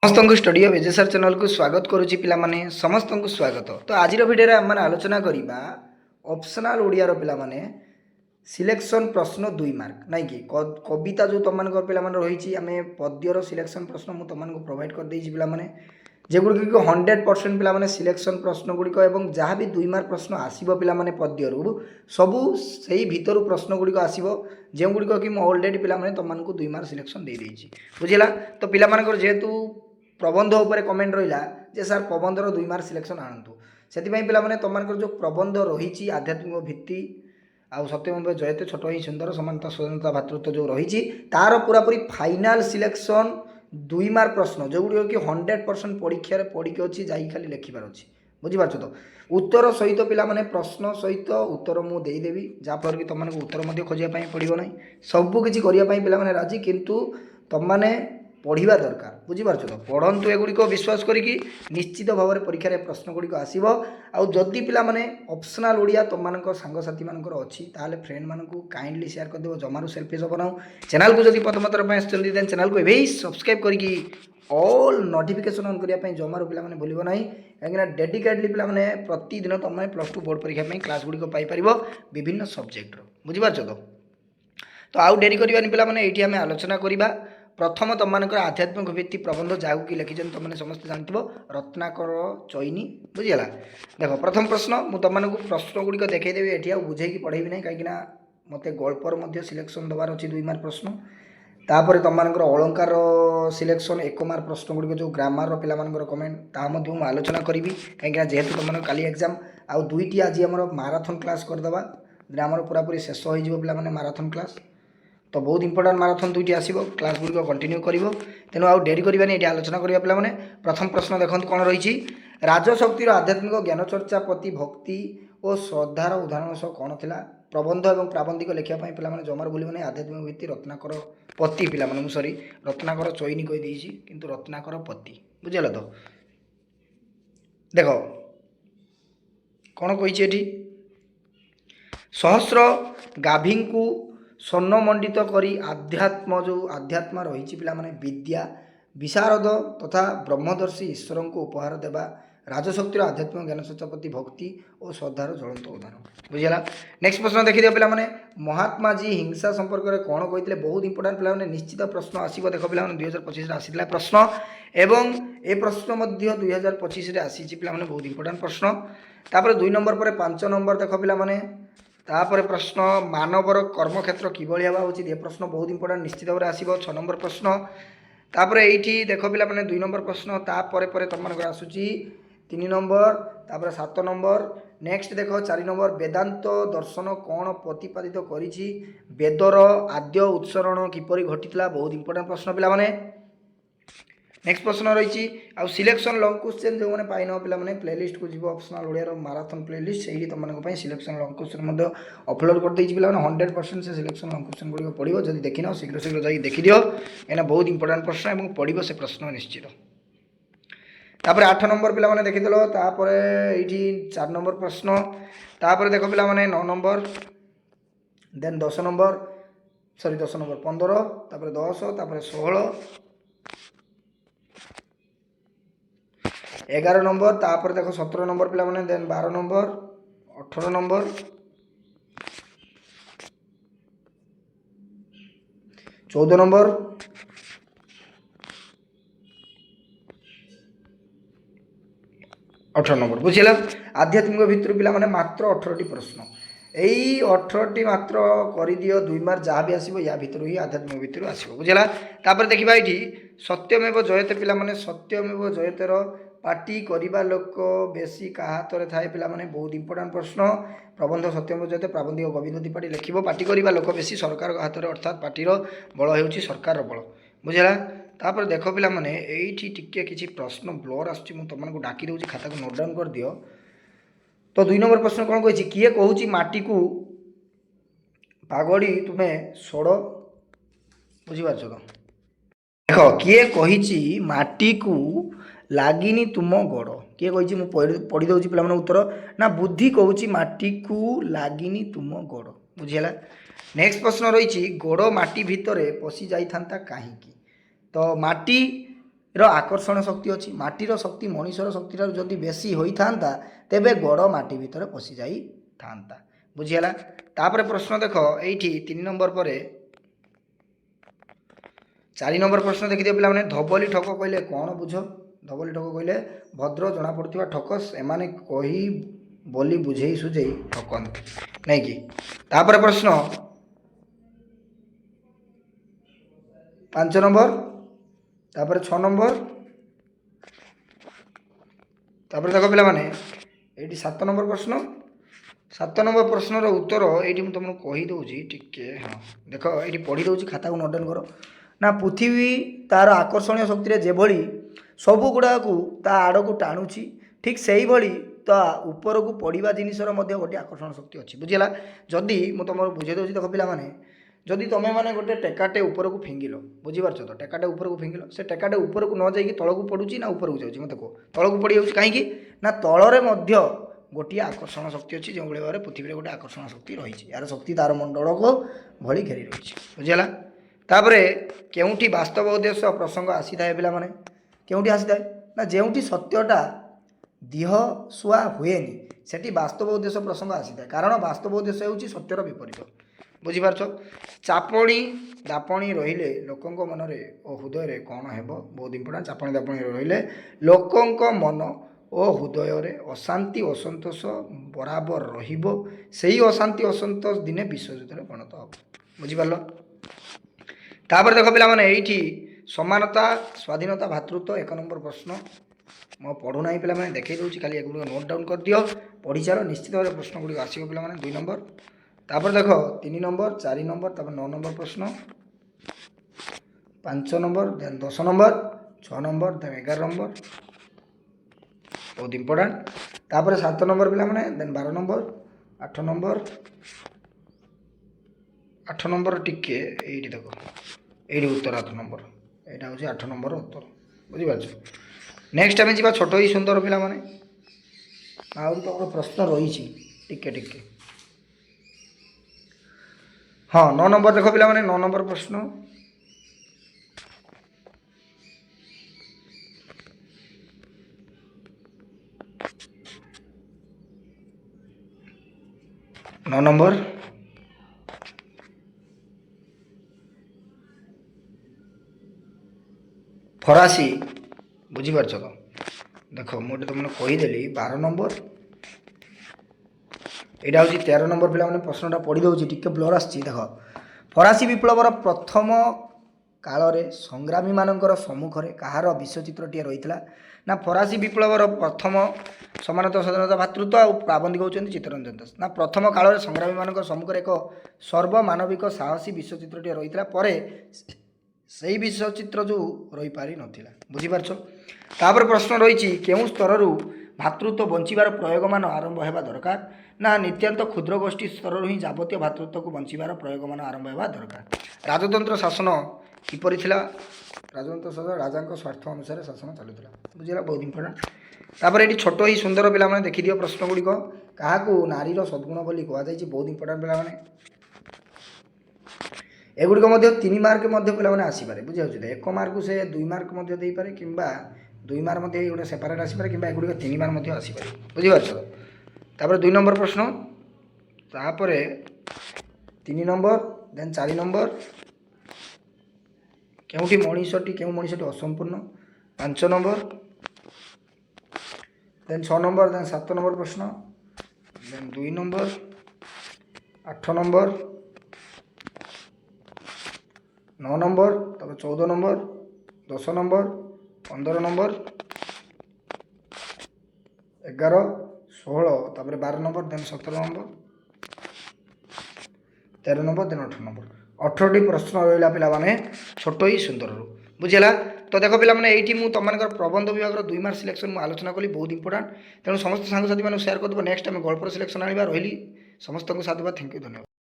समस्त study of एजेसर channel को स्वागत करुच्ची पिला माने समस्त को स्वागत। तो आज वीडियो आम आलोचना करवा ऑप्शनल ओडिया पिला माने सिलेक्शन प्रश्न 2 मार्क नाई कि कविता जो तुम पिला रही आम पद्यर सिलेक्शन प्रश्न मुझे तुमको प्रोवाइड कर देछि पिला माने जेगुड़ी 100% पिला माने सिलेक्शन प्रश्न गुड़िक और जहाँ भी 2 मार्क प्रश्न आसो पिला माने पद्यरू सबू से भीतर प्रश्न गुड़िक आसो जो गुड़िक कि ऑलरेडी पिला माने तुमको 2 मार्क सिलेक्शन दे देछि बुझिला। तो पिला मानकर जेहेतु प्रबंध उपर कमेंट रहा जे सर प्रबंधर 2 मार्क सिलेक्शन आणतु से पे तुम जो प्रबंध रही आध्यात्मिक भित्ति आउ सत्यम जयते छोट ही सुंदर समानता स्वतंत्रता भातृत्व जो रही तार पूरापूरी फाइनाल सिलेक्शन 2 मार्क प्रश्न जो गुड़ कि 100% परीक्षा पढ़ी अच्छी जा खाली लिखिबार अच्छी बुझीपार। तो उत्तर सहित पिला माने प्रश्न सहित उत्तर मुझे देदेवी जहाँफल कि तुमको उत्तर खोजापी पड़ो ना सबकि करने पिला माने राजी किंतु तुमने पढ़ा दरकार बुझीपार। तो पढ़ंतु एगुड़िक विश्वास करिकी निश्चित भाव में परीक्षा प्रश्न गुड़िक आसो आदि पिला माने ऑप्शनल ओडिया तुम सांगसाथी मानकर अच्छी ताले फ्रेंड मानू काइंडली शेयर करदेव जमारू सेल्फिश बनाओ चैनल को जब प्रथम थर आसुँच चैनल को एवं सब्सक्राइब करिकी ऑल नोटिफिकेशन ऑन करने जमारू पिला माने भूलिबो नहीं कहीं डेडिकेटली पिला माने प्रतिदिन तुम +2 बोर्ड परीक्षा क्लास गुड़िक पाइपर विभिन्न सब्जेक्टर बुझीपार। तो आउ डेरी करवानी पिला माने एठी आमे आलोचना करिबा प्रथम तुम मानकर आध्यात्मिक भित्ति प्रबंध जहाँ कि लिखिं तुमने समस्त जानते रत्नाकर चैनी बुझीगला। देख प्रथम प्रश्न मुझे तुमको प्रश्न गुड़िक देखईदेवी ये आ बुझेकी पढ़ेबी ना कहीं मत गल्पर सिलेक्शन दबार अच्छी 2 मार्क प्रश्न तापर तुम मानकर अलंकार सिलेक्शन 1 मार्क प्रश्न गुड़िक जो ग्रामर पिला कमेंट ता मुझे आलोचना करी कहीं जेहेतु तुम काली एग्जाम आउ 2टी आज आम माराथन क्लास करदे ग्रामर पूरापूरी शेष हो पिला माराथन क्लास तो बहुत इंपोर्टाट माराथन 2टी आसो क्लास गुड़िक कंटिन्यू कर तेणु आउ डेरी करवानी ये आलोचना करा पिला माने प्रथम प्रश्न देखो कौन रही राजशक्तिर आध्यात्मिक ज्ञान चर्चा प्रति भक्ति और श्रद्धार उदाहरण सह कौन थिला प्रबंध और प्राबंधिक लिखापी पिला माने जमार बोलिबो नहीं आध्यात्मिक भित्ति रत्नाकर पति पिला माने सॉरी रत्नाकर चैनी कही देछि किंतु रत्नाकर पति बुझिला। तो देखो कौन कही सहस्र गाभी को स्वर्णमंडित करी आध्यात्म जो आध्यात्म रही पिला माने विद्या विशारद तथा ब्रह्मदर्शी ईश्वर को उपहार देवा राजशक्तिर आध्यात्मिक ज्ञान चर्चा प्रति भक्ति और श्रद्धार ज्वलंत उदाहरण बुझीगला। नेक्स्ट प्रश्न देखिए पिला माने महात्मा जी हिंसा संपर्क में कौन कहते बहुत इंपोर्टाट पिला माने निश्चित प्रश्न आसो देख पिला 2025 आसीला प्रश्न एवं ए प्रश्न 2025 आसी पिला माने बहुत इंपोर्टाट प्रश्न तापर 2 नंबर पर 5 नंबर देख पिला माने तापर प्रश्न मानवर कर्मक्षेत्र किभली हवा उचित ये प्रश्न बहुत इंपोर्टाट निश्चित भाव में आसो 6 नंबर प्रश्न तापर एठी देख पिला माने 2 नंबर प्रश्न तापर तुम आसूची 3 नंबर तापर 7 नंबर नेक्स्ट देख 4 नंबर वेदांत दर्शन कौन प्रतिपादित करिछि वेदर आद्य उत्सरण किपरि घटितला बहुत इंपोर्टाट प्रश्न पिला माने। नेक्स्ट प्रश्न रही आउ सिलेक्शन लॉन्ग क्वेश्चन जो मैंने पाइन पिला माने प्लेलिस्ट को जीव ऑप्शनल ओडिया माराथन प्लेलिस्ट से तुम सिलेक्शन लॉन्ग क्वेश्चन अपलोड कर देछि पिला माने 100% से सिलेक्शन लॉन्ग क्वेश्चन गुड़ी पढ़ो जब देखिन शीघ्र शीघ्र जाकि देखिदियो एना बहुत इंपोर्टाट प्रश्न और पढ़ो से प्रश्न निश्चित। तापर 8 नंबर पिला माने देखिदेल तापर एठी 4 नंबर प्रश्न तापर देख पिला माने 9 number then 10 number sorry 10 number 15 तापर 10 तापर 16 11 नंबर तापर देखो 17 नंबर पिला माने then 12 number 18 number 14 number 18 number बुझिला। आध्यात्मिक भितर पिला माने मात्र 18टी प्रश्न यही 18टी मात्र कर दियो 2 मार्क जहाँ भी आसो या भितर ही आध्यात्मिक भितर आसो बुझिला। तापर देखिबा एठी सत्यमेव जयते पिला माने सत्यमेव जयतेर पार्टी करवा लोक बेसी का हाथ में थाए पिला माने बहुत इंपोर्टाट प्रश्न प्रबंध सत्यमेव जयते प्राबंधिक गोविंद त्रिपाठी लिखिबो पार्टी करवा लोक बेसी सरकार हाथ में अर्थात पार्टीर बल होउची सरकार बल बुझिला। तापर देख पिला माने एठी टिके किछि प्रश्न ब्लर आसुची मु तुमको डाकी दउची खाता को नोट डाउन कर दियो। तो 2 नंबर प्रश्न कौन कही किए कहूँ माटी को पागड़ी तुम्हें सोड़ बुझीपार। तो देख किए कही माटी को लागिनी तुम गोड़ किए कही पढ़ी दौर पे उत्तर ना बुद्धि कहूँ माटी को लागिनी तुम गोड़ बुझीगला। नेक्स्ट प्रश्न रही गोड़ माटी भितर पशि जाता कहीं तो माटी आकर्षण शक्ति अच्छी माटीर शक्ति मनुष्यर शक्ति जदि बेसी होता तेबे गड़ माटी भितर पशि जाई था बुझीगला। तापर प्रश्न देख ये 3 नंबर पर 4 नंबर प्रश्न देखिए पिला माने धबली ठक कहले कौन बुझ धबली ठक कहले भद्र जना पड़ुवा ठक एमाने कही बोली बुझे सुझे ठकन नहीं कि। तापर प्रश्न 5 नंबर तापर 6 नंबर तापर देख पिला माने ये 7 नंबर प्रश्न 7 नंबर प्रश्नर उत्तर ये मुझे तुमको कहीदे टिके हाँ देख ये पढ़ी दूसरी खाता को नोट डाउन कर ना पृथ्वी तार आकर्षण शक्ति जेभली सबू गुड़ा ता आड़ को टाणुची ठीक से ही भली ता ऊपर को पड़ा जिनसर गोटे आकर्षण शक्ति अच्छी बुझीगला। जदि मुझे तुम बुझे दूसरी देख पिला माने जदि तुम मैंने गोटे टेकाटे ऊपर को फिंगिल बुझीपार तो टेकाटे ऊपर को फिंगिल से टेकाटे ऊपर को न जाइए तल को पड़ुची ना ऊपर को जाऊँगी मत कह तल को पड़ जाऊँगी कहीं ना तलरे गोटे आकर्षण शक्ति अच्छी जो भाव में पृथ्वी गोटे आकर्षण शक्ति रही यार शक्ति तार मंडल को भली घेरी रही बुझीगला। तापर केउठी वास्तव उद्देश्य प्रसंग आसी था पिला माने केउठी आसी था ना जेउठी सत्यटा दिह सुआ हुएनि सेठी वास्तव उद्देश्य प्रसंग आसी था कारण वास्तव उद्देश्य होची सत्यर विपरीत बुझीपारछ। चापणी दापणी रहिले लोकंक मनरे ओ हृदय कौन हेबो बहुत इंपोर्टेंट चापणी दापणी रहिले लोकंक मन ओ हृदय अशांति असंतोष बराबर रहिबो सेही अशांति असंतोष दिने विश्वयुद्ध परिणत हम बुझीपार। तापर देख पिला माने एठी समानता स्वाधीनता भातृत्व 1 नंबर प्रश्न मो पढ़ुना पिला माने देखै दउची खाली एगुड नोट डाउन कर दियो पढ़ी चलो निश्चित भाव प्रश्न गुडी आसीबो पिला माने 2 नंबर। तापर देख 3 नंबर 4 नंबर तापर 9 नंबर प्रश्न 5 number then 10 number 6 number then 11 number बहुत इंपोर्टेंट। तापर 7 नंबर पिला माने देन 12 नंबर 8 नंबर 8 नंबर टिके एठी देखो एठी उत्तर 8 नंबर एटा होची 8 नंबर उत्तर बुझिपारछ। नेक्स्ट आमे जीवा छोटो ही सुंदर पिला माने आउर तो प्रश्न रही टिके टिके हाँ 9 नंबर देखो पिला माने 9 नंबर प्रश्न 9 नंबर फरासी बुझीपार तो देख मुझे तुमने कहीदेली 12 नंबर यहाँ हूँ 13 नंबर पिला मैंने प्रश्नटा पढ़ी दूसरी टी ब्लर आसी देख फरासी विप्लवर प्रथम काल संग्रामी मानकर सम्मुखें कहार विश्वचित्रटे रही ना फरासी विप्लवर प्रथम समानता स्वाधीनता भातृत्व आ प्राबंधिक होती चित्तरंजन दास ना प्रथम काल संग्रामी मान सम्मुखें एक सर्वमानविक साहसी विश्वचित्रटे रही पर से विश्वचित्र जो रही पारि नथिला बुझीपारछ। तापर प्रश्न रही केउं स्तर भातृत्व बंचार प्रयोग मान आरंभ होगा दरकार ना नित्यांत क्षुद्र गोष्ठी स्तर ही जावतीय भातृत्व को बंचार प्रयोग मान आरंभ होगा दरकार। राजतंत्र शासन किपरि थिला राजतंत्र शासन राजा स्वार्थ अनुसार शासन चलुला बुझेगा बहुत इंपोर्टेंट। तापर ये छोट ही सुंदर पिला माने देखि दियो प्रश्न गुड़िक क्या नारीर सद्गुण बोली कहुई बहुत इंपोर्टेंट पिला माने एगुड़िक 3 मार्क पिला माने आसीपारे बुझे 1 मार्क से 2 मार्क दे पारे कि 2 मार्क गोटे सेपारेट आसीपारे कि एगुड़िक 3 मार्क आसीपारे बुझीपारछ। तापर 2 नंबर प्रश्न तापर 3 नंबर देन 4 नंबर केउठी मनीषटी केउ मनीषटी असंपूर्ण 5 number then 6 number then 7 number प्रश्न देन 2 नंबर 8 नंबर 9 नंबर तब 14 नंबर 10 नंबर 15 नंबर 11 16 तापर 12 number then 17 number 13 number then 18 number 18टी प्रश्न रहा पिला माने छोट ही सुंदर बुझेगा। तो देख पिला माने एठी मु तुम प्रबंध विभाग 2 मार्क सिलेक्शन मु आलोचना कली बहुत इंपोर्टेंट तेणु समस्त सांगसाथी मैंने शेयर करदेव नेक्स्ट आम गल्पर सिलेक्शन आने रही समस्त को साथ थैंक यू धन्यवाद।